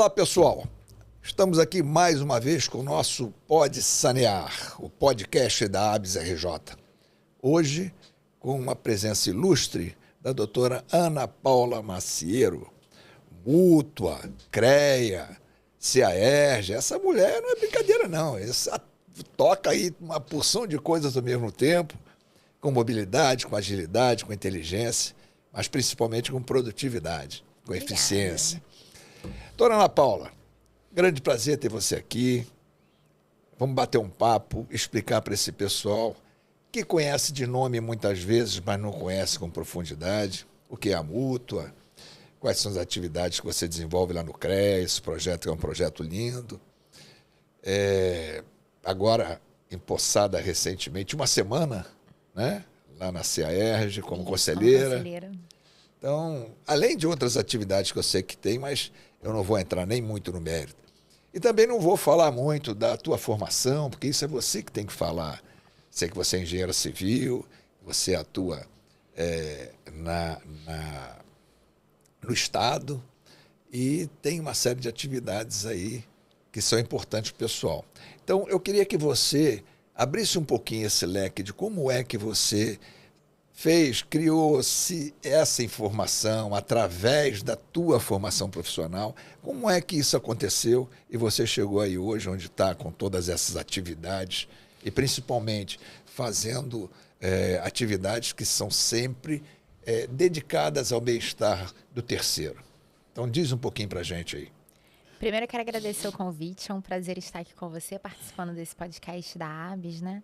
Olá, pessoal. Estamos aqui mais uma vez com o nosso Pode Sanear, o podcast da ABS RJ. Hoje, com uma presença ilustre da doutora Ana Paula Macieiro, Mútua, CREA, CAERJ. Essa mulher não é brincadeira, não. Essa toca aí uma porção de coisas ao mesmo tempo, com mobilidade, com agilidade, com inteligência, mas principalmente com produtividade, com eficiência. Doutora Ana Paula, grande prazer ter você aqui. Vamos bater um papo, explicar para esse pessoal que conhece de nome muitas vezes, mas não conhece com profundidade, o que é a Mútua, quais são as atividades que você desenvolve lá no CREA, esse projeto é um projeto lindo. Agora, empossada recentemente, uma semana, né? Lá na CAERJ, como conselheira. Então, além de outras atividades que eu sei que tem, mas eu não vou entrar nem muito no mérito. E também não vou falar muito da tua formação, porque isso é você que tem que falar. Sei que você é engenheiro civil, você atua no Estado e tem uma série de atividades aí que são importantes para o pessoal. Então, eu queria que você abrisse um pouquinho esse leque de como é que você criou-se essa informação através da tua formação profissional. Como é que isso aconteceu e você chegou aí hoje onde está com todas essas atividades e principalmente fazendo atividades que são sempre dedicadas ao bem-estar do terceiro. Então diz um pouquinho para a gente aí. Primeiro eu quero agradecer o convite, é um prazer estar aqui com você participando desse podcast da ABS, né?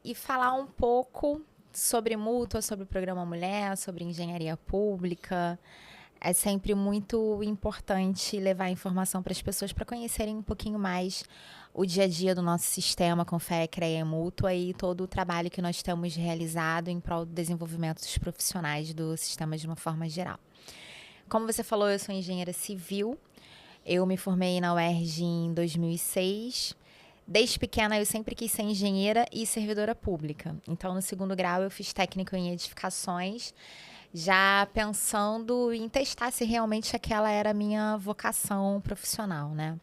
E falar um pouco sobre Mútua, sobre o Programa Mulher, sobre engenharia pública. É sempre muito importante levar informação para as pessoas para conhecerem um pouquinho mais o dia a dia do nosso sistema com FEA, CREA e Mútua e todo o trabalho que nós temos realizado em prol do desenvolvimento dos profissionais do sistema de uma forma geral. Como você falou, eu sou engenheira civil. Eu me formei na UERJ em 2006. Desde pequena, eu sempre quis ser engenheira e servidora pública. Então, no segundo grau, eu fiz técnico em edificações, já pensando em testar se realmente aquela era a minha vocação profissional, né?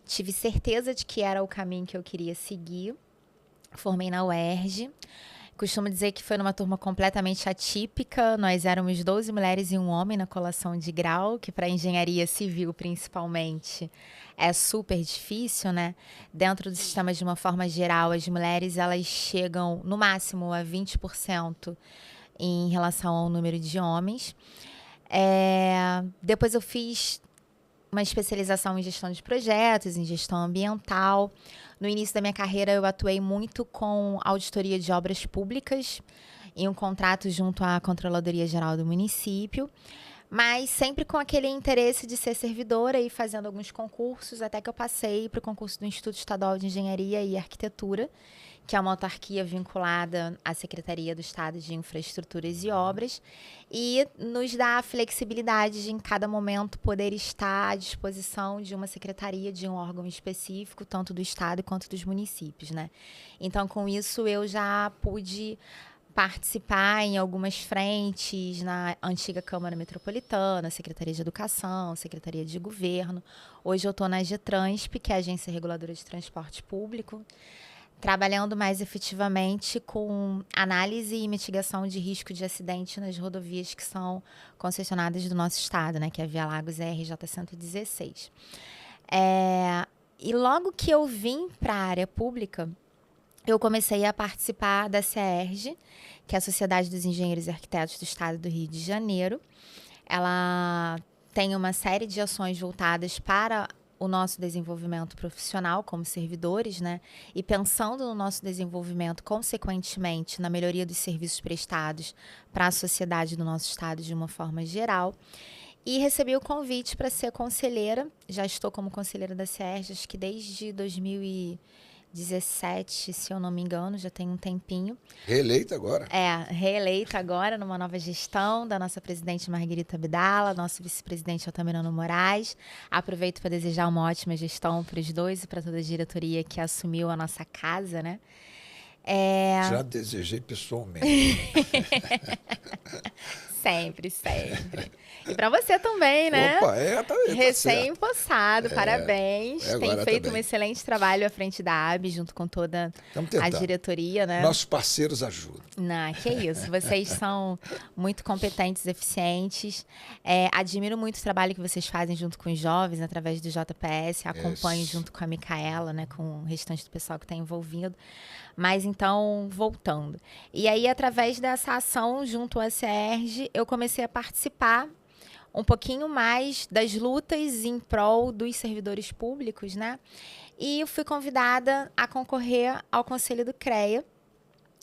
Tive certeza de que era o caminho que eu queria seguir. Formei na UERJ. Costumo dizer que foi numa turma completamente atípica. Nós éramos 12 mulheres e um homem na colação de grau, que para engenharia civil, principalmente, é super difícil, né? Dentro do sistema, de uma forma geral, as mulheres elas chegam, no máximo, a 20% em relação ao número de homens. Depois eu fiz uma especialização em gestão de projetos, em gestão ambiental. No início da minha carreira, eu atuei muito com auditoria de obras públicas, em um contrato junto à Controladoria Geral do município, mas sempre com aquele interesse de ser servidora e fazendo alguns concursos, até que eu passei para o concurso do Instituto Estadual de Engenharia e Arquitetura, que é uma autarquia vinculada à Secretaria do Estado de Infraestruturas e Obras, e nos dá a flexibilidade de, em cada momento, poder estar à disposição de uma secretaria, de um órgão específico, tanto do Estado quanto dos municípios, né? Então, com isso, eu já pude participar em algumas frentes na antiga Câmara Metropolitana, Secretaria de Educação, Secretaria de Governo. Hoje eu estou na GETRANSP, que é a Agência Reguladora de Transporte Público, trabalhando mais efetivamente com análise e mitigação de risco de acidente nas rodovias que são concessionadas do nosso estado, né, que é a Via Lagos e a RJ 116. E logo que eu vim para a área pública, eu comecei a participar da CAERJ, que é a Sociedade dos Engenheiros e Arquitetos do Estado do Rio de Janeiro. Ela tem uma série de ações voltadas para o nosso desenvolvimento profissional como servidores, né? E pensando no nosso desenvolvimento, consequentemente, na melhoria dos serviços prestados para a sociedade do nosso estado de uma forma geral. E recebi o convite para ser conselheira. Já estou como conselheira da CAERJ, acho que desde 2017, se eu não me engano, já tem um tempinho. Reeleita agora. Reeleita agora numa nova gestão da nossa presidente Marguerita Abdala, nosso vice-presidente Altamirano Moraes. Aproveito para desejar uma ótima gestão para os dois e para toda a diretoria que assumiu a nossa casa, né? Já desejei pessoalmente. Sempre, sempre. E para você também, né? Opa, tá certo. Recém-possado, parabéns. Tem agora feito também. um excelente trabalho à frente da AB, junto com toda Estamos a tentando. diretoria, né? Nossos parceiros ajudam. Não, que isso. Vocês são muito competentes, eficientes. Admiro muito o trabalho que vocês fazem junto com os jovens, através do JPS. Acompanho junto com a Micaela, né, com o restante do pessoal que está envolvido. Mas então, voltando. E aí, através dessa ação junto à CERJ, eu comecei a participar um pouquinho mais das lutas em prol dos servidores públicos, né? E eu fui convidada a concorrer ao Conselho do CREA.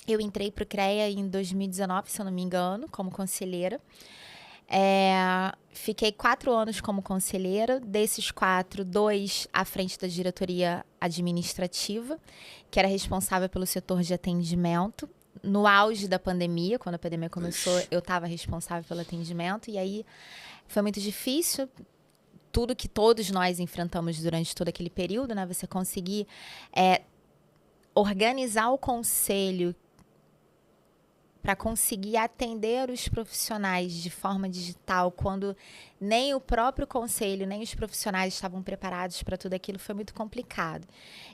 Eu entrei para o CREA em 2019, se eu não me engano, como conselheira. Fiquei 4 anos como conselheira, desses 4, 2 à frente da diretoria administrativa, que era responsável pelo setor de atendimento. No auge da pandemia, quando a pandemia começou, eu estava responsável pelo atendimento, e aí foi muito difícil, tudo que todos nós enfrentamos durante todo aquele período, né? Você conseguir organizar o conselho para conseguir atender os profissionais de forma digital, quando nem o próprio conselho, nem os profissionais estavam preparados para tudo aquilo, foi muito complicado.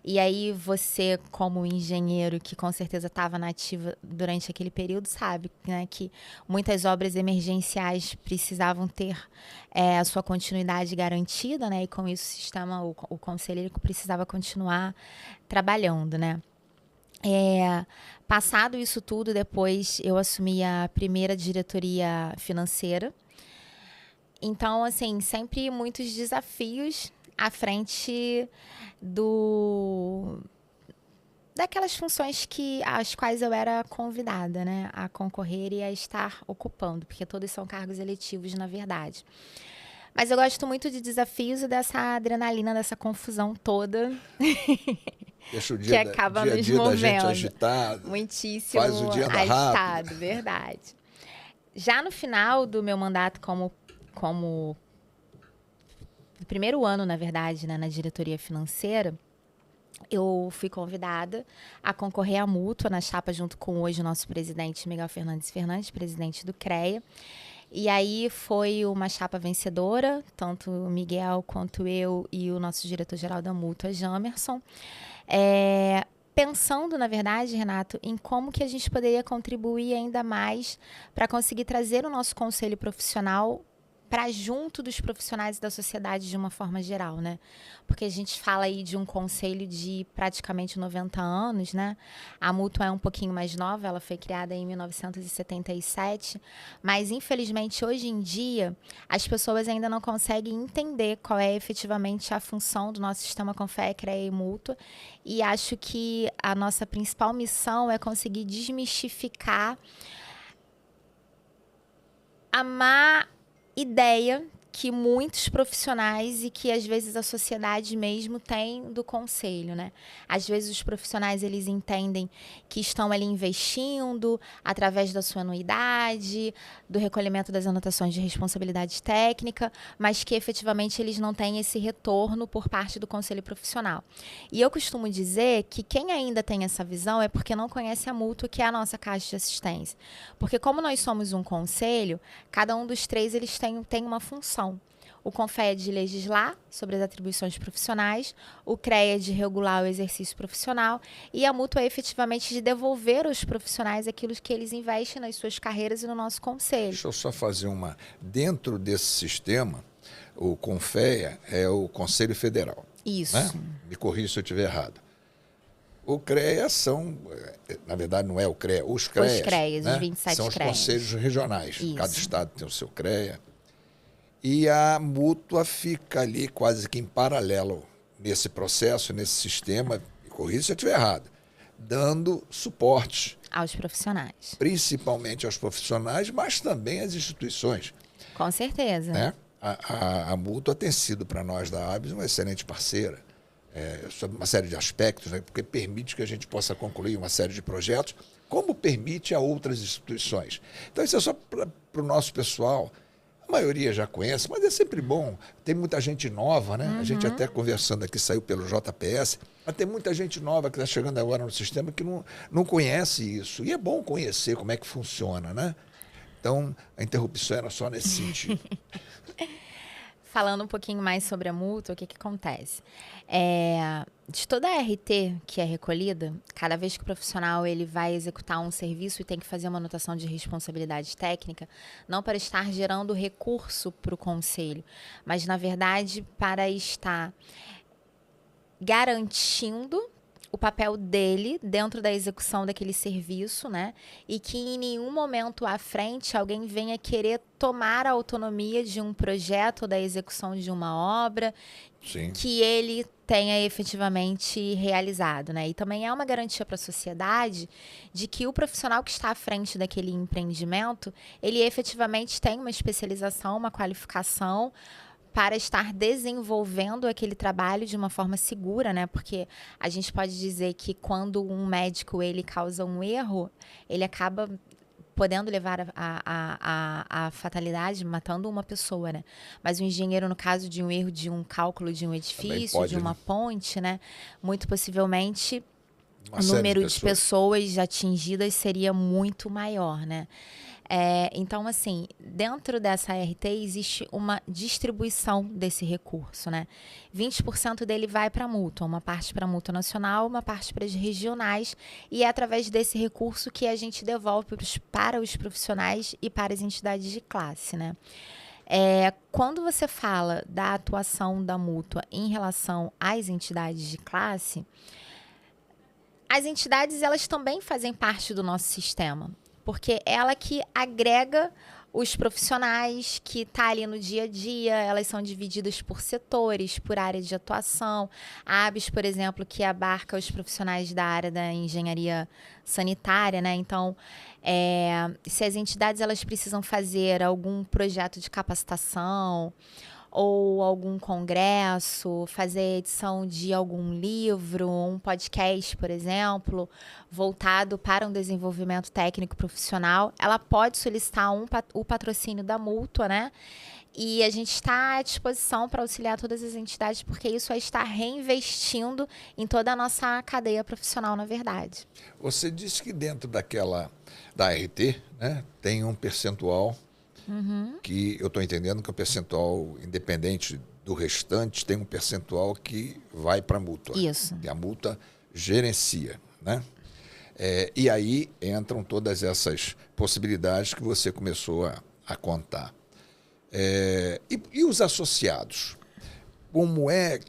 E aí você, como engenheiro, que com certeza estava na ativa durante aquele período, sabe, né, que muitas obras emergenciais precisavam ter a sua continuidade garantida, né, e com isso o sistema, o conselho precisava continuar trabalhando, né. Passado isso tudo, depois eu assumi a primeira diretoria financeira. Então, assim, sempre muitos desafios à frente daquelas funções às quais eu era convidada, né, a concorrer e a estar ocupando, porque todos são cargos eletivos, na verdade. Mas eu gosto muito de desafios e dessa adrenalina, dessa confusão toda. Deixa o que dia, acaba dia, nos dia da movendo. gente agitado. Muitíssimo faz o dia andar agitado, rápido. verdade. Já no final do meu mandato como primeiro ano, na verdade, né, na diretoria financeira, eu fui convidada a concorrer à mútua na chapa junto com hoje o nosso presidente Miguel Fernandes, presidente do CREA. E aí foi uma chapa vencedora, tanto o Miguel quanto eu e o nosso diretor-geral da mútua, Jamerson. Pensando, na verdade, Renato, em como que a gente poderia contribuir ainda mais para conseguir trazer o nosso conselho profissional para junto dos profissionais da sociedade de uma forma geral, né? Porque a gente fala aí de um conselho de praticamente 90 anos, né? A mútua é um pouquinho mais nova, ela foi criada em 1977, mas infelizmente hoje em dia as pessoas ainda não conseguem entender qual é efetivamente a função do nosso sistema Confea, CREA e Mútua, e acho que a nossa principal missão é conseguir desmistificar a má ideia que muitos profissionais e que às vezes a sociedade mesmo tem do conselho, né? Às vezes os profissionais eles entendem que estão ali investindo através da sua anuidade, do recolhimento das anotações de responsabilidade técnica, mas que efetivamente eles não têm esse retorno por parte do conselho profissional. E eu costumo dizer que quem ainda tem essa visão é porque não conhece a mútua, que é a nossa caixa de assistência. Porque como nós somos um conselho, cada um dos 3 eles tem uma função. O Confea é de legislar sobre as atribuições profissionais, o CREA é de regular o exercício profissional e a mútua é efetivamente de devolver aos profissionais aquilo que eles investem nas suas carreiras e no nosso conselho. Deixa eu só fazer uma... Dentro desse sistema, o Confea é o Conselho Federal. Isso. Né? Me corrija se eu estiver errado. O CREA são... Na verdade, não é o CREA. Os CREAs, os CREAs, né? os 27 são os CREAs. conselhos regionais. Isso. Cada estado tem o seu CREA. E a mútua fica ali quase que em paralelo nesse processo, nesse sistema, me corrija se eu estiver errado, dando suporte aos profissionais. Principalmente aos profissionais, mas também às instituições. Com certeza. Né? A mútua tem sido para nós da ABS uma excelente parceira, sobre uma série de aspectos, né? Porque permite que a gente possa concluir uma série de projetos, como permite a outras instituições. Então isso é só para o nosso pessoal. A maioria já conhece, mas é sempre bom. Tem muita gente nova, né? A gente até conversando aqui, saiu pelo JPS, mas tem muita gente nova que está chegando agora no sistema que não conhece isso. E é bom conhecer como é que funciona, né? Então, a interrupção era só nesse sentido. Falando um pouquinho mais sobre a mútua, o que acontece? De toda a RT que é recolhida, cada vez que o profissional ele vai executar um serviço e tem que fazer uma anotação de responsabilidade técnica, não para estar gerando recurso para o conselho, mas, na verdade, para estar garantindo o papel dele dentro da execução daquele serviço, né? E que em nenhum momento à frente alguém venha querer tomar a autonomia de um projeto ou da execução de uma obra. Sim. Que ele tenha efetivamente realizado, né? E também é uma garantia para a sociedade de que o profissional que está à frente daquele empreendimento, ele efetivamente tem uma especialização, uma qualificação para estar desenvolvendo aquele trabalho de uma forma segura, né? Porque a gente pode dizer que quando um médico ele causa um erro, ele acaba podendo levar a fatalidade, matando uma pessoa, né? Mas o engenheiro, no caso de um erro de um cálculo de um edifício, pode, de uma ponte, né? Muito possivelmente Uma o série número de pessoas atingidas seria muito maior, né? Então, assim, dentro dessa RT existe uma distribuição desse recurso, né? 20% dele vai para a mútua, uma parte para a mútua nacional, uma parte para as regionais, e é através desse recurso que a gente devolve para os profissionais e para as entidades de classe, né? Quando você fala da atuação da mútua em relação às entidades de classe, as entidades elas também fazem parte do nosso sistema. Porque ela que agrega os profissionais que estão ali no dia a dia, elas são divididas por setores, por área de atuação. A ABS, por exemplo, que abarca os profissionais da área da engenharia sanitária, né? Então, se as entidades elas precisam fazer algum projeto de capacitação ou algum congresso, fazer edição de algum livro, um podcast, por exemplo, voltado para um desenvolvimento técnico profissional, ela pode solicitar o patrocínio da mútua, né? E a gente está à disposição para auxiliar todas as entidades, porque isso é estar reinvestindo em toda a nossa cadeia profissional, na verdade. Você disse que dentro da RT, né, tem um percentual que eu estou entendendo que é um percentual independente do restante, tem um percentual que vai para a mútua. Isso. E a mútua gerencia, né? E aí entram todas essas possibilidades que você começou a contar. E os associados?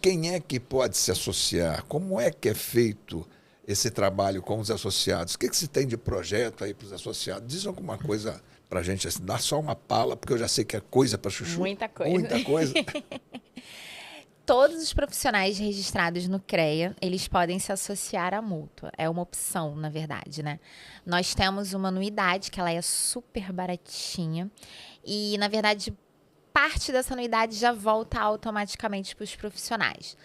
Quem é que pode se associar? Como é que é feito esse trabalho com os associados? O que se tem de projeto aí para os associados? Diz alguma coisa para a gente, assim, dá só uma pala, porque eu já sei que é coisa para chuchu. Muita coisa. Muita coisa. Todos os profissionais registrados no CREA, eles podem se associar à mútua. É uma opção, na verdade, né? Nós temos uma anuidade, que ela é super baratinha. E, na verdade, parte dessa anuidade já volta automaticamente para os profissionais.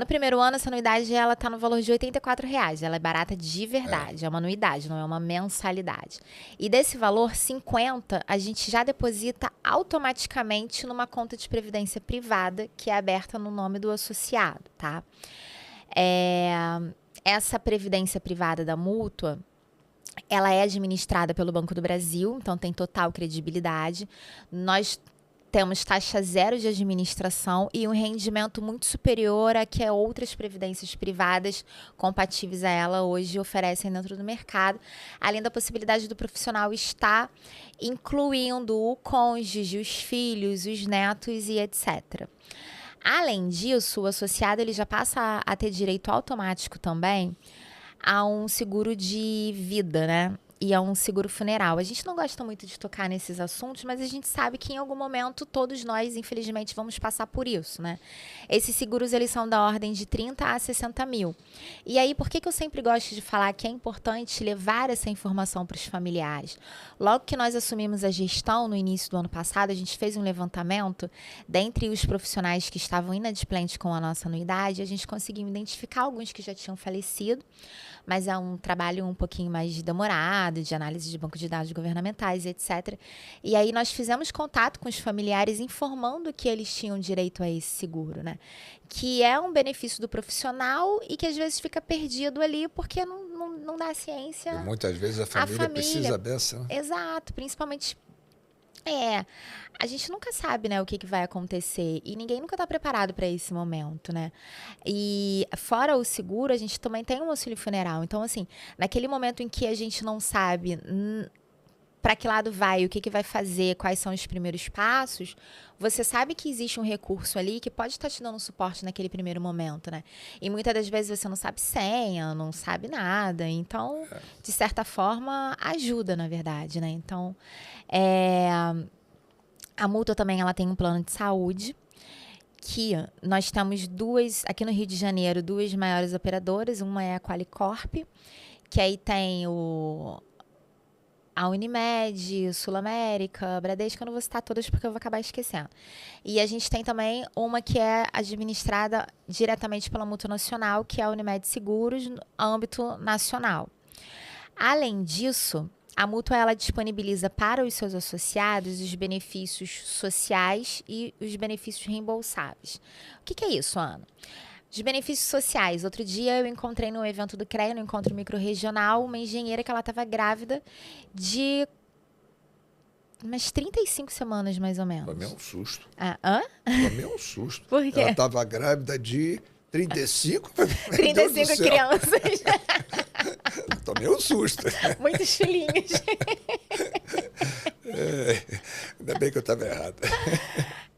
No primeiro ano, essa anuidade está no valor de R$ 84,00. Ela é barata de verdade. É uma anuidade, não é uma mensalidade. E desse valor, 50 a gente já deposita automaticamente numa conta de previdência privada que é aberta no nome do associado, tá? Essa previdência privada da mútua, ela é administrada pelo Banco do Brasil, então tem total credibilidade. Nós temos taxa zero de administração e um rendimento muito superior a que outras previdências privadas compatíveis a ela hoje oferecem dentro do mercado, além da possibilidade do profissional estar incluindo o cônjuge, os filhos, os netos e etc. Além disso, o associado ele já passa a ter direito automático também a um seguro de vida, né? E a um seguro funeral. A gente não gosta muito de tocar nesses assuntos, mas a gente sabe que em algum momento todos nós, infelizmente, vamos passar por isso, né? Esses seguros, eles são da ordem de 30 a 60 mil. E aí, por que eu sempre gosto de falar que é importante levar essa informação para os familiares? Logo que nós assumimos a gestão no início do ano passado, a gente fez um levantamento dentre os profissionais que estavam inadimplentes com a nossa anuidade, a gente conseguiu identificar alguns que já tinham falecido, mas é um trabalho um pouquinho mais demorado, de análise de banco de dados governamentais, etc. E aí nós fizemos contato com os familiares informando que eles tinham direito a esse seguro, né? Que é um benefício do profissional e que às vezes fica perdido ali porque não dá ciência. E muitas vezes a família precisa dessa, né? Exato, principalmente... a gente nunca sabe, né, o que vai acontecer e ninguém nunca está preparado para esse momento, né? E fora o seguro, a gente também tem um auxílio funeral. Então, assim, naquele momento em que a gente não sabe para que lado vai, o que vai fazer, quais são os primeiros passos, você sabe que existe um recurso ali que pode estar te dando suporte naquele primeiro momento, né? E muitas das vezes você não sabe senha, não sabe nada. Então, de certa forma, ajuda, na verdade, né? Então, a Mútua também ela tem um plano de saúde, que nós temos aqui no Rio de Janeiro, duas maiores operadoras. Uma é a Qualicorp, que aí tem a Unimed, Sul América, Bradesco, eu não vou citar todas porque eu vou acabar esquecendo. E a gente tem também uma que é administrada diretamente pela Multinacional, que é a Unimed Seguros, no âmbito nacional. Além disso, a Mútua ela disponibiliza para os seus associados os benefícios sociais e os benefícios reembolsáveis. O que é isso, Ana? Os benefícios sociais. Outro dia eu encontrei no evento do CREA, no Encontro Microrregional, uma engenheira que ela estava grávida de umas 35 semanas, mais ou menos. Tomei um susto. Hã? Tomei um susto. Por quê? Ela estava grávida de 35? 35 crianças. Tomei um susto. Muitos filhinhos. Ainda bem que eu estava errado.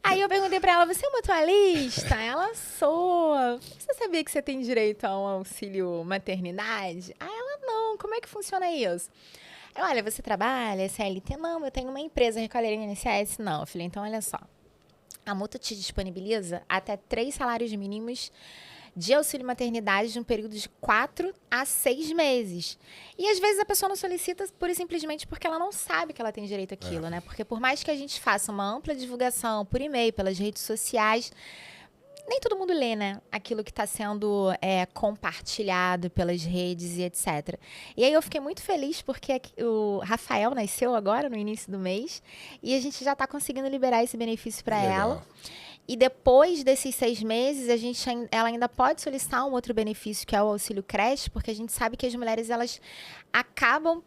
Aí eu perguntei pra ela, você é mutualista? Ela, sou. Você sabia que você tem direito a um auxílio maternidade? Ah, ela, não. Como é que funciona isso? Eu, olha, você trabalha, CLT? Não, eu tenho uma empresa, recolher INSS? Não. Eu falei, então, olha só. A Mútua te disponibiliza até 3 salários mínimos de auxílio maternidade de um período de 4 a 6 meses. E às vezes a pessoa não solicita pura e simplesmente porque ela não sabe que ela tem direito àquilo, né? Porque por mais que a gente faça uma ampla divulgação por e-mail, pelas redes sociais, nem todo mundo lê, né? Aquilo que está sendo compartilhado pelas redes e etc. E aí eu fiquei muito feliz porque o Rafael nasceu agora, no início do mês, e a gente já está conseguindo liberar esse benefício para ela. E depois desses 6 meses, ela ainda pode solicitar um outro benefício, que é o auxílio creche, porque a gente sabe que as mulheres elas acabam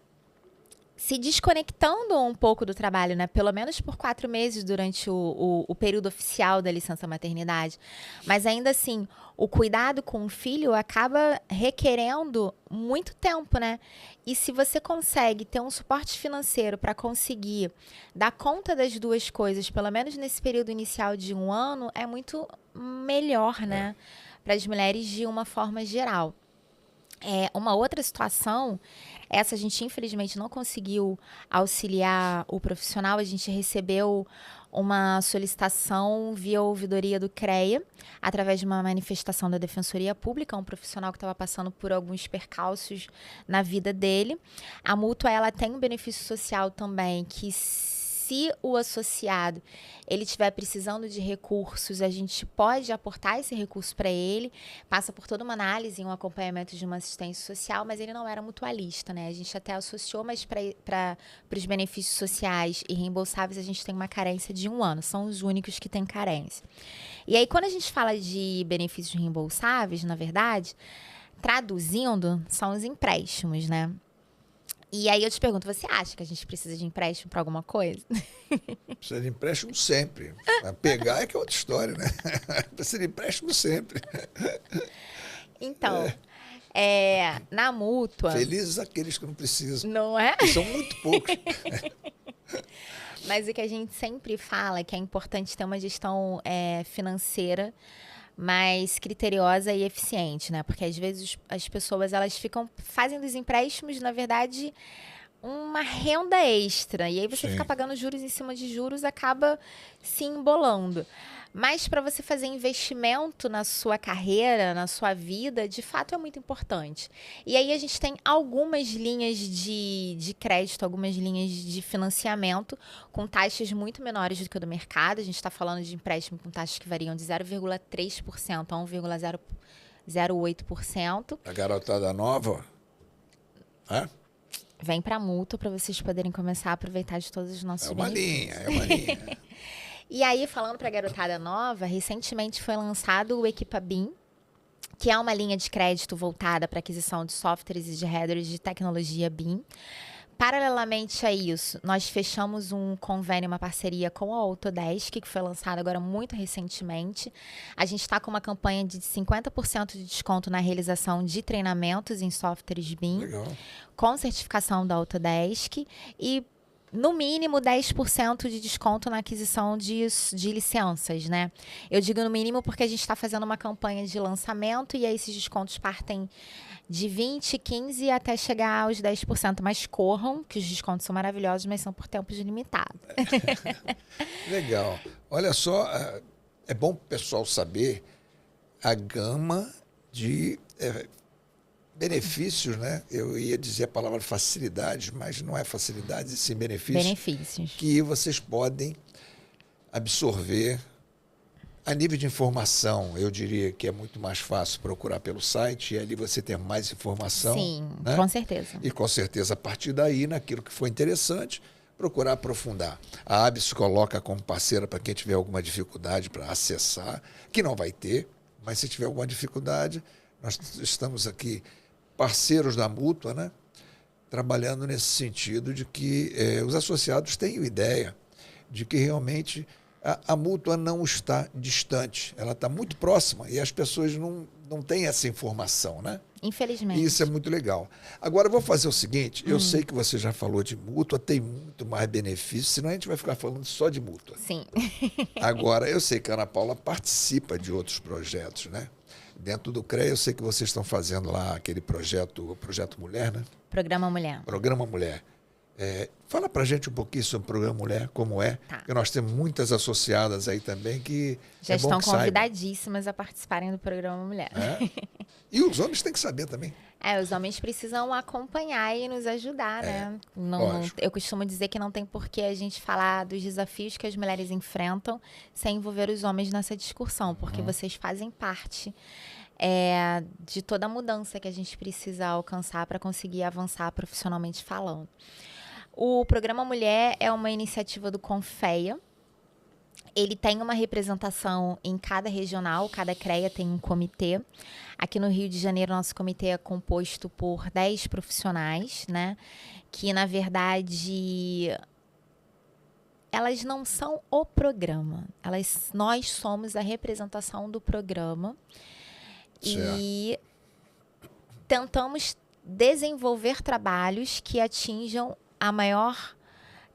se desconectando um pouco do trabalho, né? Pelo menos por 4 meses durante o período oficial da licença maternidade. Mas ainda assim, o cuidado com o filho acaba requerendo muito tempo, né? E se você consegue ter um suporte financeiro para conseguir dar conta das duas coisas, pelo menos nesse período inicial de 1 ano, é muito melhor, né? Para as mulheres de uma forma geral. Uma outra situação, essa a gente infelizmente não conseguiu auxiliar o profissional, a gente recebeu uma solicitação via ouvidoria do CREA, através de uma manifestação da Defensoria Pública, um profissional que estava passando por alguns percalços na vida dele. A Mútua, ela tem um benefício social também, que se o associado ele estiver precisando de recursos, a gente pode aportar esse recurso para ele, passa por toda uma análise e um acompanhamento de uma assistência social, mas ele não era mutualista, né? A gente até associou, mas para os benefícios sociais e reembolsáveis a gente tem uma carência de 1 ano, são os únicos que têm carência. E aí, quando a gente fala de benefícios reembolsáveis, na verdade, traduzindo, são os empréstimos, né? E aí eu te pergunto, você acha que a gente precisa de empréstimo para alguma coisa? Precisa de empréstimo sempre. Pegar é que é outra história, né? Precisa de empréstimo sempre. Então, na Mútua... Felizes aqueles que não precisam. Não é? Que são muito poucos. Mas o que a gente sempre fala é que é importante ter uma gestão financeira mais criteriosa e eficiente, né? Porque às vezes as pessoas elas fazem dos empréstimos, na verdade, uma renda extra. E aí você fica pagando juros em cima de juros, acaba se embolando. Mas para você fazer investimento na sua carreira, na sua vida, de fato é muito importante. E aí a gente tem algumas linhas de crédito, algumas linhas de financiamento com taxas muito menores do que o do mercado. A gente está falando de empréstimo com taxas que variam de 0,3% a 1,08%. A garotada nova, Vem para a Mútua para vocês poderem começar a aproveitar de todos os nossos benefícios. É uma linha. E aí, falando para a garotada nova, recentemente foi lançado o Equipabim, que é uma linha de crédito voltada para aquisição de softwares e de hardwares de tecnologia BIM. Paralelamente a isso, nós fechamos um convênio, uma parceria com a Autodesk, que foi lançado agora muito recentemente. A gente está com uma campanha de 50% de desconto na realização de treinamentos em softwares BIM, Legal. com certificação da Autodesk, e no mínimo 10% de desconto na aquisição de licenças, né? Eu digo no mínimo porque a gente está fazendo uma campanha de lançamento e aí esses descontos partem de 20, 15 até chegar aos 10%. Mas corram, que os descontos são maravilhosos, mas são por tempo limitado. Legal. Olha só, é bom o pessoal saber a gama de benefícios, né? Eu ia dizer a palavra facilidades, mas não é facilidades, e sim benefícios. Que vocês podem absorver a nível de informação. Eu diria que é muito mais fácil procurar pelo site e ali você tem mais informação. Sim, né? Com certeza. E com certeza, a partir daí, naquilo que for interessante, procurar aprofundar. A ABS coloca como parceira para quem tiver alguma dificuldade para acessar, que não vai ter, mas se tiver alguma dificuldade, nós estamos aqui parceiros da Mútua, né? Trabalhando nesse sentido de que os associados tenham ideia de que realmente a Mútua não está distante, ela está muito próxima e as pessoas não têm essa informação, né? Infelizmente. E isso é muito legal. Agora, eu vou fazer o seguinte, eu sei que você já falou de Mútua, tem muito mais benefícios, senão a gente vai ficar falando só de Mútua. Sim. Agora, eu sei que a Ana Paula participa de outros projetos, né? Dentro do CREA, eu sei que vocês estão fazendo lá aquele projeto, o Projeto Mulher, né? Programa Mulher. Programa Mulher. Fala pra gente um pouquinho sobre o Programa Mulher, como é. Tá. Porque nós temos muitas associadas aí também que Já é bom estão que saibam. convidadíssimas a participarem do Programa Mulher. E os homens têm que saber também. Os homens precisam acompanhar e nos ajudar, né? Eu costumo dizer que não tem por que a gente falar dos desafios que as mulheres enfrentam sem envolver os homens nessa discussão, porque vocês fazem parte de toda a mudança que a gente precisa alcançar para conseguir avançar profissionalmente falando. O Programa Mulher é uma iniciativa do Confeia. Ele tem uma representação em cada regional, cada CREA tem um comitê. Aqui no Rio de Janeiro, nosso comitê é composto por 10 profissionais, né? Que, na verdade, elas não são o programa. Nós somos a representação do programa. Certo. E tentamos desenvolver trabalhos que atinjam a maior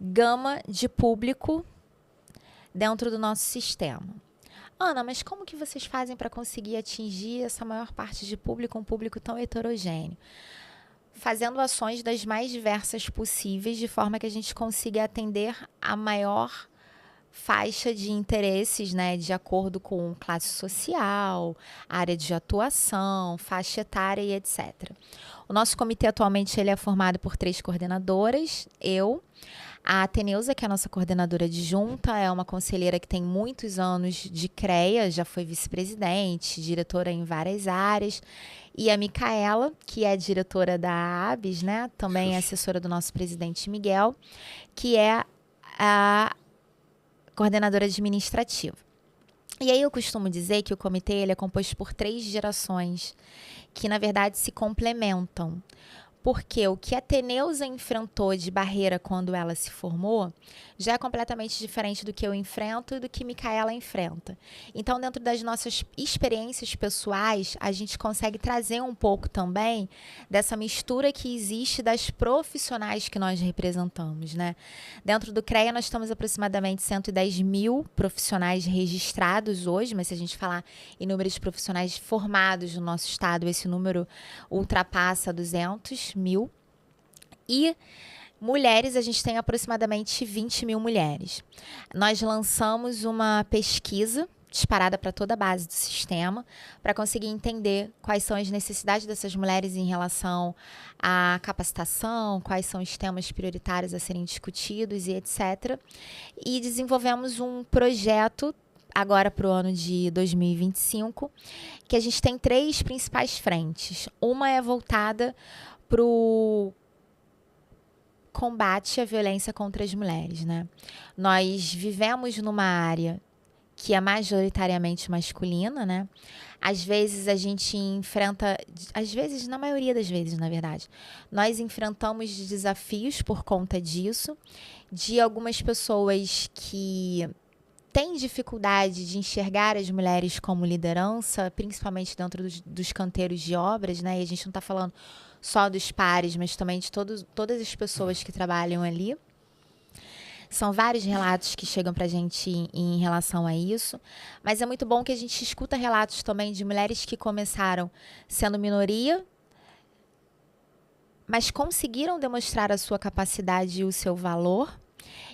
gama de público dentro do nosso sistema. Ana, mas como que vocês fazem para conseguir atingir essa maior parte de público, um público tão heterogêneo? Fazendo ações das mais diversas possíveis, de forma que a gente consiga atender a maior faixa de interesses, né, de acordo com classe social, área de atuação, faixa etária e etc. O nosso comitê atualmente ele é formado por 3 coordenadoras, a Ateneuza, que é a nossa coordenadora adjunta, é uma conselheira que tem muitos anos de CREA, já foi vice-presidente, diretora em várias áreas. E a Micaela, que é diretora da ABS, né? Também é assessora do nosso presidente Miguel, que é a coordenadora administrativa. E aí eu costumo dizer que o comitê ele é composto por 3 gerações que, na verdade, se complementam. Porque o que a Ateneuza enfrentou de barreira quando ela se formou já é completamente diferente do que eu enfrento e do que Micaela enfrenta. Então, dentro das nossas experiências pessoais, a gente consegue trazer um pouco também dessa mistura que existe das profissionais que nós representamos, né? Dentro do CREA, nós estamos aproximadamente 110 mil profissionais registrados hoje, mas se a gente falar em número de profissionais formados no nosso estado, esse número ultrapassa 200 mil. E mulheres, a gente tem aproximadamente 20 mil mulheres. Nós lançamos uma pesquisa disparada para toda a base do sistema, para conseguir entender quais são as necessidades dessas mulheres em relação à capacitação, quais são os temas prioritários a serem discutidos e etc. E desenvolvemos um projeto agora para o ano de 2025, que a gente tem 3 principais frentes. Uma é voltada para o combate à violência contra as mulheres, né? Nós vivemos numa área que é majoritariamente masculina, né? Às vezes a gente enfrenta, às vezes, na maioria das vezes, na verdade, nós enfrentamos desafios por conta disso, de algumas pessoas que têm dificuldade de enxergar as mulheres como liderança, principalmente dentro dos canteiros de obras, né? E a gente não está falando só dos pares, mas também de todas as pessoas que trabalham ali. São vários relatos que chegam para a gente em relação a isso, mas é muito bom que a gente escuta relatos também de mulheres que começaram sendo minoria, mas conseguiram demonstrar a sua capacidade e o seu valor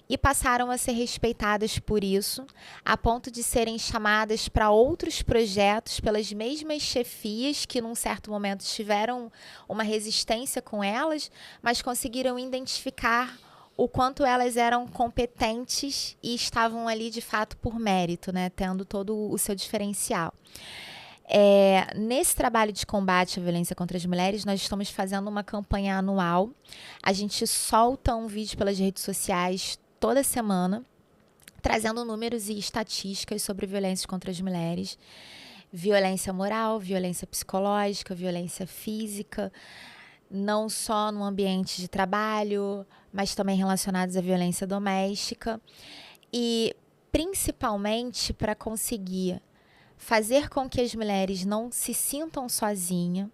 e passaram a ser respeitadas por isso, a ponto de serem chamadas para outros projetos pelas mesmas chefias que num certo momento tiveram uma resistência com elas, mas conseguiram identificar o quanto elas eram competentes e estavam ali de fato por mérito, né? Tendo todo o seu diferencial. Nesse trabalho de combate à violência contra as mulheres, nós estamos fazendo uma campanha anual. A gente solta um vídeo pelas redes sociais toda semana, trazendo números e estatísticas sobre violência contra as mulheres. Violência moral, violência psicológica, violência física, não só no ambiente de trabalho, mas também relacionados à violência doméstica. E principalmente para conseguir fazer com que as mulheres não se sintam sozinhas,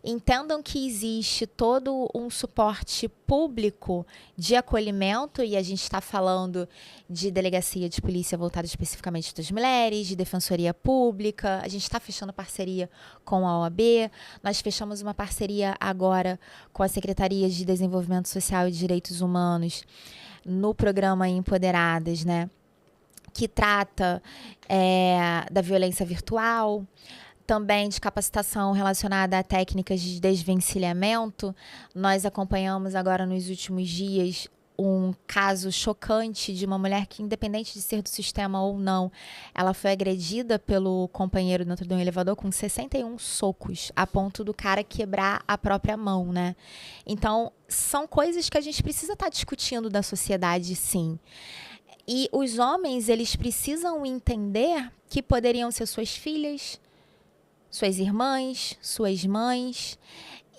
entendam que existe todo um suporte público de acolhimento, e a gente está falando de delegacia de polícia voltada especificamente das mulheres, de defensoria pública, a gente está fechando parceria com a OAB, nós fechamos uma parceria agora com a Secretaria de Desenvolvimento Social e Direitos Humanos no programa Empoderadas, né? Que trata da violência virtual, também de capacitação relacionada a técnicas de desvencilhamento. Nós acompanhamos agora nos últimos dias um caso chocante de uma mulher que, independente de ser do sistema ou não, ela foi agredida pelo companheiro dentro de um elevador com 61 socos, a ponto do cara quebrar a própria mão, né? Então, são coisas que a gente precisa estar discutindo da sociedade, sim. E os homens, eles precisam entender que poderiam ser suas filhas, suas irmãs, suas mães.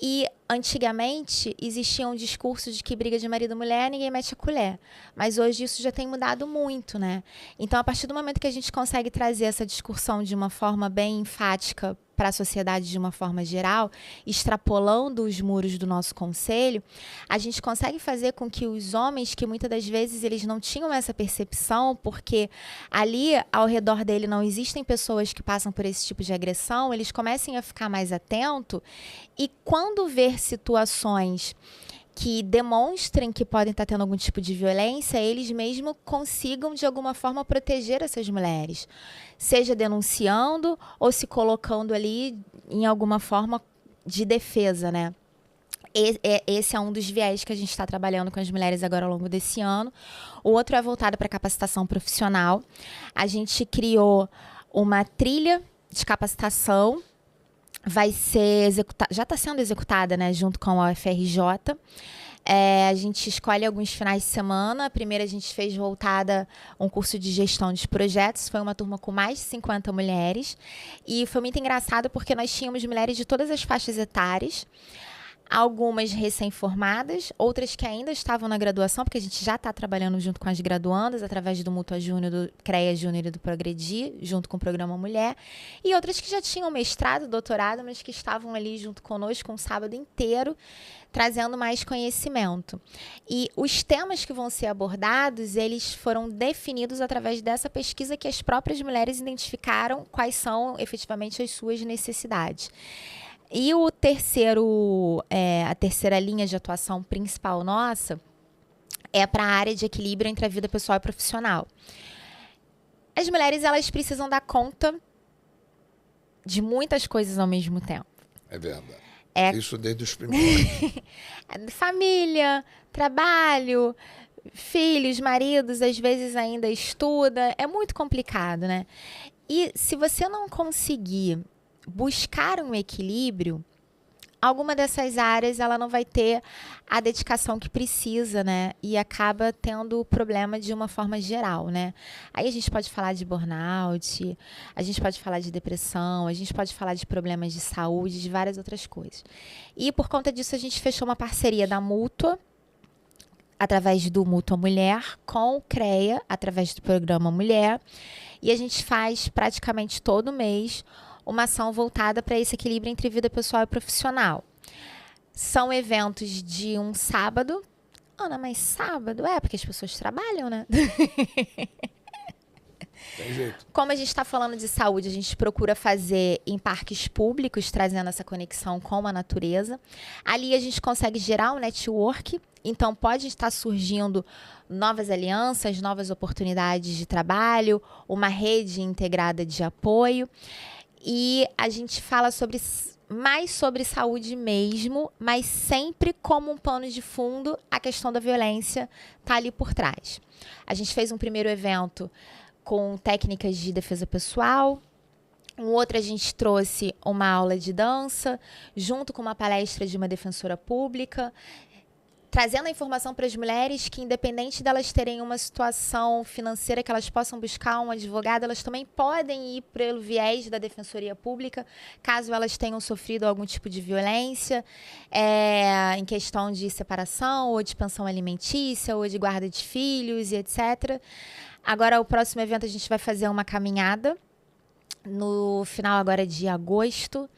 E antigamente existia um discurso de que briga de marido e mulher, ninguém mete a colher. Mas hoje isso já tem mudado muito, né? Então, a partir do momento que a gente consegue trazer essa discussão de uma forma bem enfática para a sociedade de uma forma geral, extrapolando os muros do nosso conselho, a gente consegue fazer com que os homens, que muitas das vezes eles não tinham essa percepção, porque ali ao redor dele não existem pessoas que passam por esse tipo de agressão, eles comecem a ficar mais atentos e quando ver situações que demonstrem que podem estar tendo algum tipo de violência, eles mesmos consigam, de alguma forma, proteger essas mulheres. Seja denunciando ou se colocando ali em alguma forma de defesa, né? Esse é um dos viés que a gente está trabalhando com as mulheres agora ao longo desse ano. O outro é voltado para capacitação profissional. A gente criou uma trilha de capacitação, vai ser executada, já está sendo executada, né, junto com a UFRJ. A gente escolhe alguns finais de semana. A primeira a gente fez voltada um curso de gestão de projetos. Foi uma turma com mais de 50 mulheres. E foi muito engraçado porque nós tínhamos mulheres de todas as faixas etárias. Algumas recém-formadas, outras que ainda estavam na graduação, porque a gente já está trabalhando junto com as graduandas, através do Mútua Júnior, do CREA Júnior e do Progredir, junto com o Programa Mulher, e outras que já tinham mestrado, doutorado, mas que estavam ali junto conosco um sábado inteiro, trazendo mais conhecimento. E os temas que vão ser abordados, eles foram definidos através dessa pesquisa que as próprias mulheres identificaram quais são efetivamente as suas necessidades. E a terceira linha de atuação principal nossa é para a área de equilíbrio entre a vida pessoal e profissional. As mulheres, elas precisam dar conta de muitas coisas ao mesmo tempo. É verdade. Isso desde os primeiros. Família, trabalho, filhos, maridos, às vezes ainda estuda. É muito complicado, né? E se você não conseguir buscar um equilíbrio, alguma dessas áreas ela não vai ter a dedicação que precisa, né? E acaba tendo problema de uma forma geral, né? Aí a gente pode falar de burnout, a gente pode falar de depressão, a gente pode falar de problemas de saúde, de várias outras coisas. E por conta disso a gente fechou uma parceria da Mútua, através do Mútua Mulher, com o CREA, através do programa Mulher. E a gente faz praticamente todo mês uma ação voltada para esse equilíbrio entre vida pessoal e profissional. São eventos de um sábado. Ana, mas sábado? É, porque as pessoas trabalham, né? Tem jeito. Como a gente está falando de saúde, a gente procura fazer em parques públicos, trazendo essa conexão com a natureza. Ali a gente consegue gerar um network, então pode estar surgindo novas alianças, novas oportunidades de trabalho, uma rede integrada de apoio. E a gente fala mais sobre saúde mesmo, mas sempre como um pano de fundo, a questão da violência está ali por trás. A gente fez um primeiro evento com técnicas de defesa pessoal. Um outro a gente trouxe uma aula de dança, junto com uma palestra de uma defensora pública, trazendo a informação para as mulheres que, independente delas terem uma situação financeira que elas possam buscar um advogado, elas também podem ir pelo viés da defensoria pública, caso elas tenham sofrido algum tipo de violência, em questão de separação, ou de pensão alimentícia, ou de guarda de filhos e etc. Agora, o próximo evento, a gente vai fazer uma caminhada no final agora de agosto.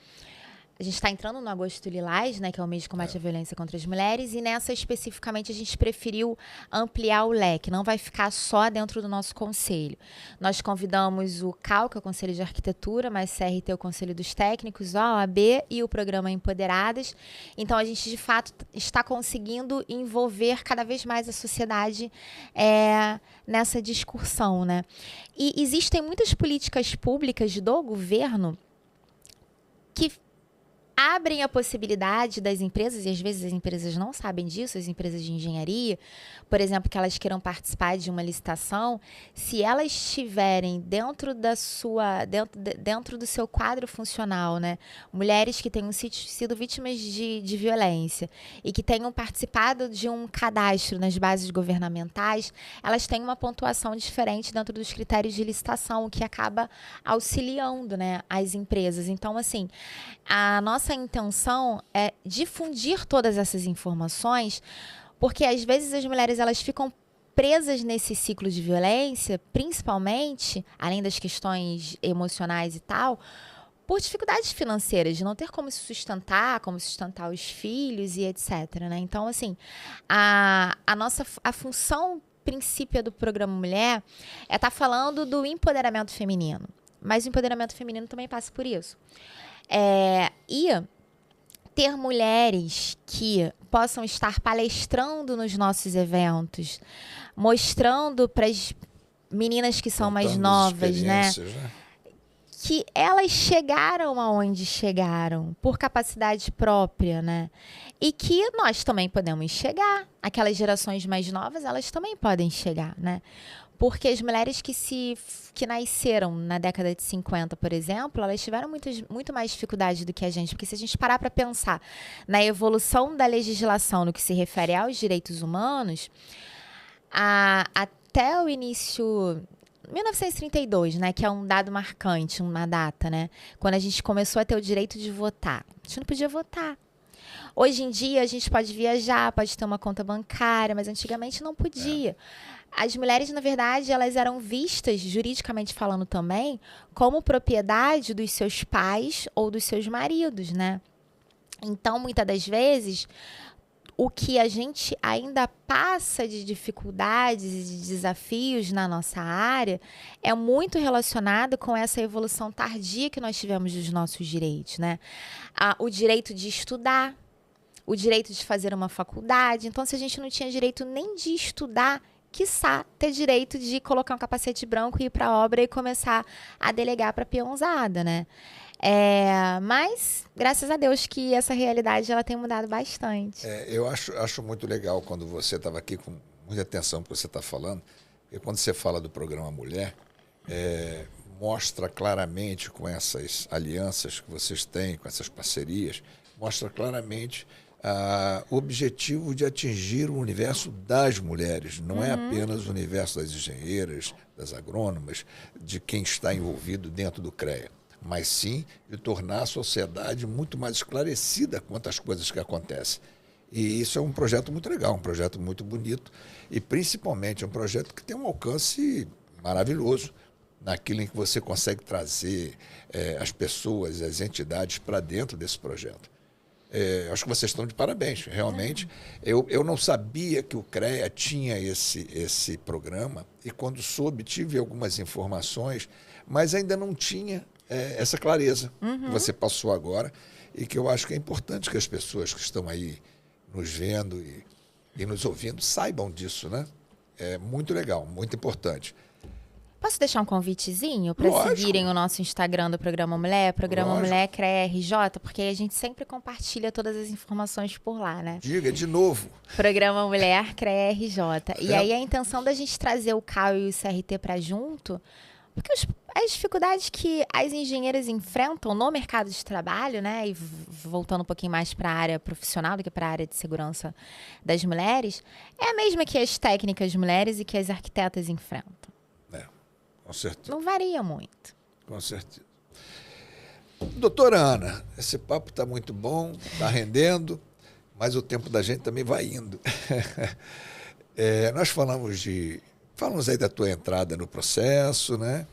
A gente está entrando no Agosto Lilás, né, que é o mês de combate à violência contra as mulheres, e nessa especificamente a gente preferiu ampliar o leque, não vai ficar só dentro do nosso conselho. Nós convidamos o CAL, que é o Conselho de Arquitetura, mais CRT, o Conselho dos Técnicos, a OAB e o Programa Empoderadas. Então a gente, de fato, está conseguindo envolver cada vez mais a sociedade nessa discussão, né? E existem muitas políticas públicas do governo que abrem a possibilidade das empresas, e às vezes as empresas não sabem disso, as empresas de engenharia, por exemplo, que elas queiram participar de uma licitação, se elas estiverem dentro do seu quadro funcional, né, mulheres que tenham sido vítimas de violência e que tenham participado de um cadastro nas bases governamentais, elas têm uma pontuação diferente dentro dos critérios de licitação, o que acaba auxiliando, né, as empresas. Então, assim, a nossa intenção é difundir todas essas informações, porque às vezes as mulheres elas ficam presas nesse ciclo de violência, principalmente, além das questões emocionais e tal, por dificuldades financeiras, de não ter como se sustentar, como sustentar os filhos e etc, né? Então, assim, a função princípia do Programa Mulher é estar falando do empoderamento feminino, mas o empoderamento feminino também passa por isso. E ter mulheres que possam estar palestrando nos nossos eventos, mostrando para as meninas que são mais novas, né, que elas chegaram aonde chegaram por capacidade própria, né, e que nós também podemos chegar. Aquelas gerações mais novas, elas também podem chegar, né? Porque as mulheres que nasceram na década de 50, por exemplo, elas tiveram muito mais dificuldade do que a gente. Porque se a gente parar para pensar na evolução da legislação no que se refere aos direitos humanos, até o início... 1932, né, que é um dado marcante, uma data, né? Quando a gente começou a ter o direito de votar. A gente não podia votar. Hoje em dia, a gente pode viajar, pode ter uma conta bancária, mas antigamente não podia. As mulheres, na verdade, elas eram vistas, juridicamente falando também, como propriedade dos seus pais ou dos seus maridos, né? Então, muitas das vezes, o que a gente ainda passa de dificuldades e de desafios na nossa área é muito relacionado com essa evolução tardia que nós tivemos dos nossos direitos, né? O direito de estudar, o direito de fazer uma faculdade. Então, se a gente não tinha direito nem de estudar, quiçá ter direito de colocar um capacete branco e ir para a obra e começar a delegar para a peãozada, né? Mas, graças a Deus que essa realidade ela tem mudado bastante. Eu acho muito legal quando você estava aqui com muita atenção para o que você está falando, porque quando você fala do Programa Mulher, mostra claramente com essas alianças que vocês têm, com essas parcerias, mostra claramente o objetivo de atingir o universo das mulheres. Não é apenas o universo das engenheiras, das agrônomas, de quem está envolvido dentro do CREA, mas sim de tornar a sociedade muito mais esclarecida quanto às coisas que acontecem. E isso é um projeto muito legal, um projeto muito bonito e, principalmente, é um projeto que tem um alcance maravilhoso naquilo em que você consegue trazer as pessoas, as entidades para dentro desse projeto. Acho que vocês estão de parabéns, realmente. Eu não sabia que o CREA tinha esse programa e, quando soube, tive algumas informações, mas ainda não tinha essa clareza que você passou agora e que eu acho que é importante que as pessoas que estão aí nos vendo e nos ouvindo saibam disso, né? É muito legal, muito importante. Posso deixar um convitezinho para seguirem o nosso Instagram do Programa Mulher, Programa Mulher CREA RJ, porque a gente sempre compartilha todas as informações por lá, né? Diga de novo. Programa Mulher CREA RJ. E aí a intenção da gente trazer o CAU e o CRT para junto, porque as dificuldades que as engenheiras enfrentam no mercado de trabalho, né, e voltando um pouquinho mais para a área profissional do que para a área de segurança das mulheres, é a mesma que as técnicas mulheres e que as arquitetas enfrentam. Com certeza. Não varia muito. Com certeza. Doutora Ana, esse papo está muito bom, está rendendo, mas o tempo da gente também vai indo. Nós falamos aí da tua entrada no processo, né?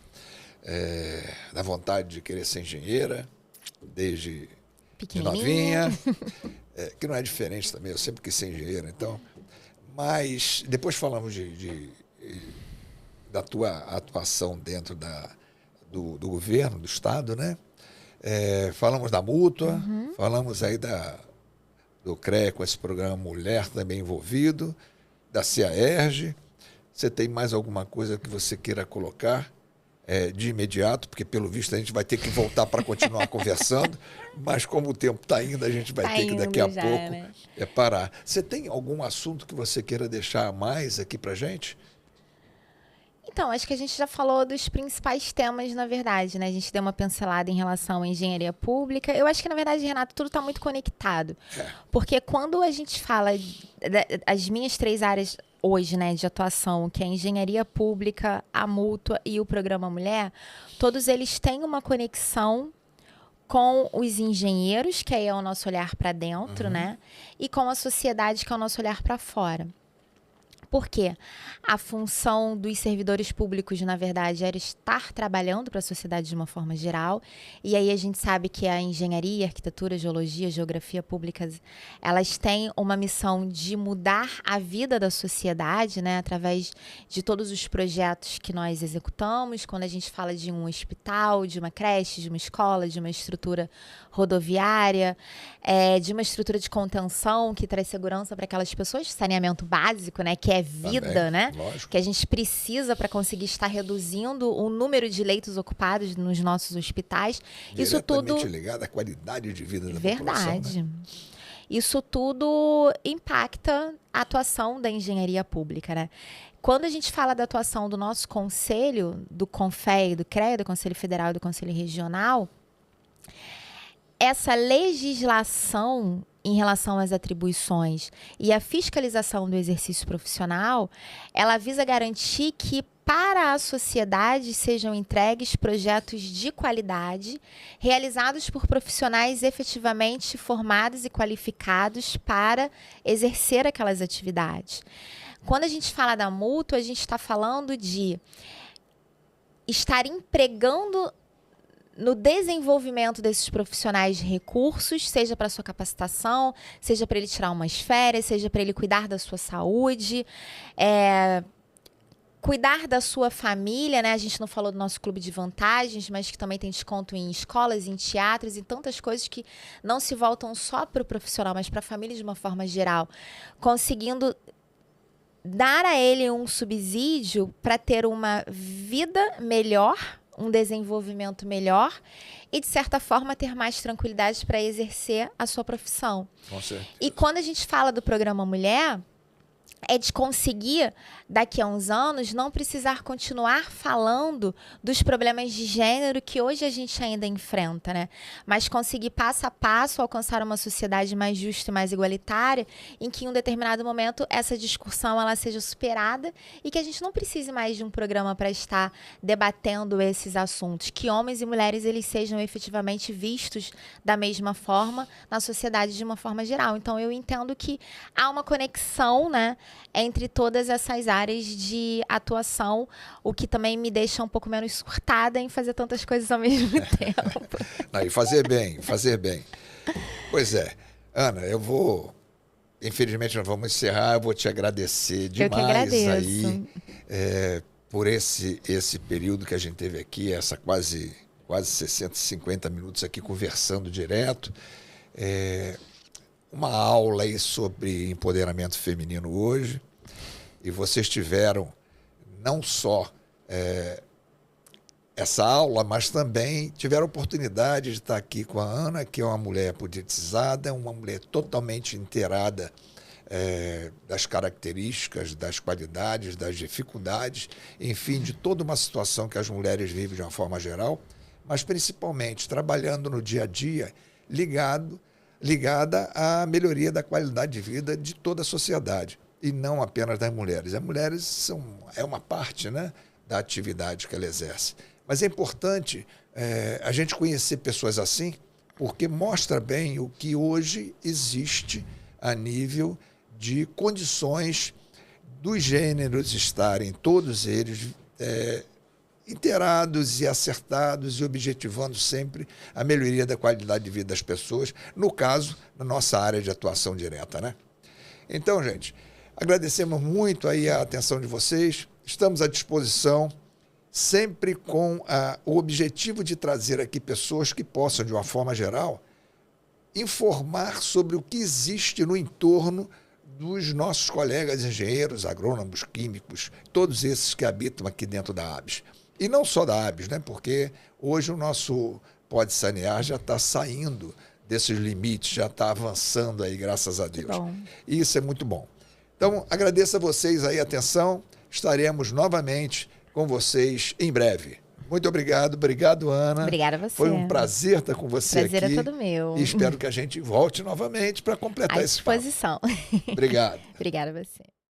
Da vontade de querer ser engenheira, desde de novinha, que não é diferente também, eu sempre quis ser engenheira, então. Mas depois falamos da tua atuação dentro do governo, do Estado, né? Falamos da Mútua, falamos aí do CREA com esse programa Mulher também envolvido, da CAERJ. Você tem mais alguma coisa que você queira colocar de imediato? Porque, pelo visto, a gente vai ter que voltar para continuar conversando, mas como o tempo está indo, a gente vai ter que daqui a pouco parar. Você tem algum assunto que você queira deixar mais aqui para a gente? Então, acho que a gente já falou dos principais temas, na verdade, né? A gente deu uma pincelada em relação à engenharia pública. Eu acho que, na verdade, Renato, tudo está muito conectado. Porque quando a gente fala das minhas 3 áreas hoje, né, de atuação, que é a engenharia pública, a Mútua e o Programa Mulher, todos eles têm uma conexão com os engenheiros, que aí é o nosso olhar para dentro, né? E com a sociedade, que é o nosso olhar para fora. Por quê? A função dos servidores públicos, na verdade, era estar trabalhando para a sociedade de uma forma geral. E aí a gente sabe que a engenharia, arquitetura, geologia, geografia públicas, elas têm uma missão de mudar a vida da sociedade, né, através de todos os projetos que nós executamos. Quando a gente fala de um hospital, de uma creche, de uma escola, de uma estrutura rodoviária, de uma estrutura de contenção que traz segurança para aquelas pessoas, saneamento básico, né, que é vida, também, né? Lógico. Que a gente precisa para conseguir estar reduzindo o número de leitos ocupados nos nossos hospitais. Isso tudo ligado à qualidade de vida da população. Verdade. Né? Isso tudo impacta a atuação da engenharia pública, né? Quando a gente fala da atuação do nosso conselho, do CONFEA, do CREA, do Conselho Federal e do Conselho Regional, essa legislação em relação às atribuições e a fiscalização do exercício profissional, ela visa garantir que para a sociedade sejam entregues projetos de qualidade, realizados por profissionais efetivamente formados e qualificados para exercer aquelas atividades. Quando a gente fala da Mútua, a gente está falando de estar empregando no desenvolvimento desses profissionais de recursos, seja para sua capacitação, seja para ele tirar umas férias, seja para ele cuidar da sua saúde, cuidar da sua família, né? A gente não falou do nosso clube de vantagens, mas que também tem desconto em escolas, em teatros, em tantas coisas que não se voltam só para o profissional, mas para a família de uma forma geral, conseguindo dar a ele um subsídio para ter uma vida melhor, um desenvolvimento melhor e, de certa forma, ter mais tranquilidade para exercer a sua profissão. Com certeza. E quando a gente fala do Programa Mulher, é de conseguir, daqui a uns anos, não precisar continuar falando dos problemas de gênero que hoje a gente ainda enfrenta, né? Mas conseguir, passo a passo, alcançar uma sociedade mais justa e mais igualitária, em que em um determinado momento essa discussão ela seja superada e que a gente não precise mais de um programa para estar debatendo esses assuntos, que homens e mulheres eles sejam efetivamente vistos da mesma forma na sociedade de uma forma geral. Então, eu entendo que há uma conexão, né, entre todas essas áreas de atuação, o que também me deixa um pouco menos surtada em fazer tantas coisas ao mesmo tempo. Não, e fazer bem, fazer bem. Pois é. Ana, infelizmente nós vamos encerrar, eu vou te agradecer demais Eu que agradeço. aí por esse período que a gente teve aqui, essa quase 60, 50 minutos aqui conversando direto. Uma aula aí sobre empoderamento feminino hoje, e vocês tiveram não só essa aula, mas também tiveram a oportunidade de estar aqui com a Ana, que é uma mulher politizada, uma mulher totalmente inteirada das características, das qualidades, das dificuldades, enfim, de toda uma situação que as mulheres vivem de uma forma geral, mas principalmente trabalhando no dia a dia ligada à melhoria da qualidade de vida de toda a sociedade, e não apenas das mulheres. As mulheres é uma parte, né, da atividade que ela exerce. Mas é importante a gente conhecer pessoas assim, porque mostra bem o que hoje existe a nível de condições dos gêneros estarem todos eles inteirados e acertados e objetivando sempre a melhoria da qualidade de vida das pessoas, no caso, na nossa área de atuação direta, né? Então, gente, agradecemos muito aí a atenção de vocês, estamos à disposição, sempre com o objetivo de trazer aqui pessoas que possam, de uma forma geral, informar sobre o que existe no entorno dos nossos colegas engenheiros, agrônomos, químicos, todos esses que habitam aqui dentro da ABS. E não só da ABS, né? Porque hoje o nosso Pode Sanear já está saindo desses limites, já está avançando aí, graças a Deus. E isso é muito bom. Então, agradeço a vocês aí a atenção. Estaremos novamente com vocês em breve. Muito obrigado. Obrigado, Ana. Obrigada a você. Foi um prazer estar com você aqui. Prazer é todo meu. E espero que a gente volte novamente para completar esse papo. À disposição. Obrigado. Obrigada a você.